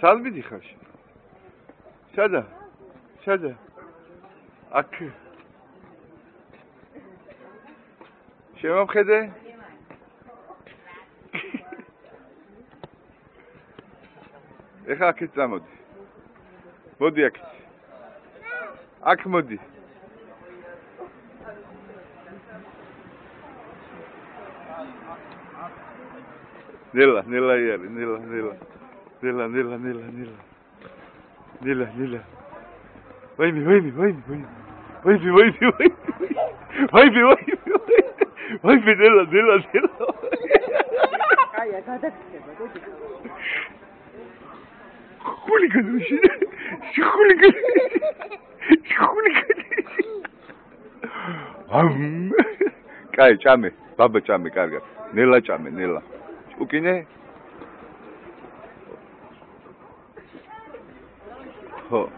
სად მიდიხარ? სადა? სადა? აქ. შემომხედე? ეხლა აქეთ წამოდი. მოდი აქეთ. აქ მოდი. ნელა იარი, ნელა. ნელა. ვაიმე. ნელა. აია, გადაგწება, გოდი. ხულიგანი. კაი, ჭამე, ბაბა ჭამე, კარგად. ნელა ჭამე, ნელა. უკინე? ხო.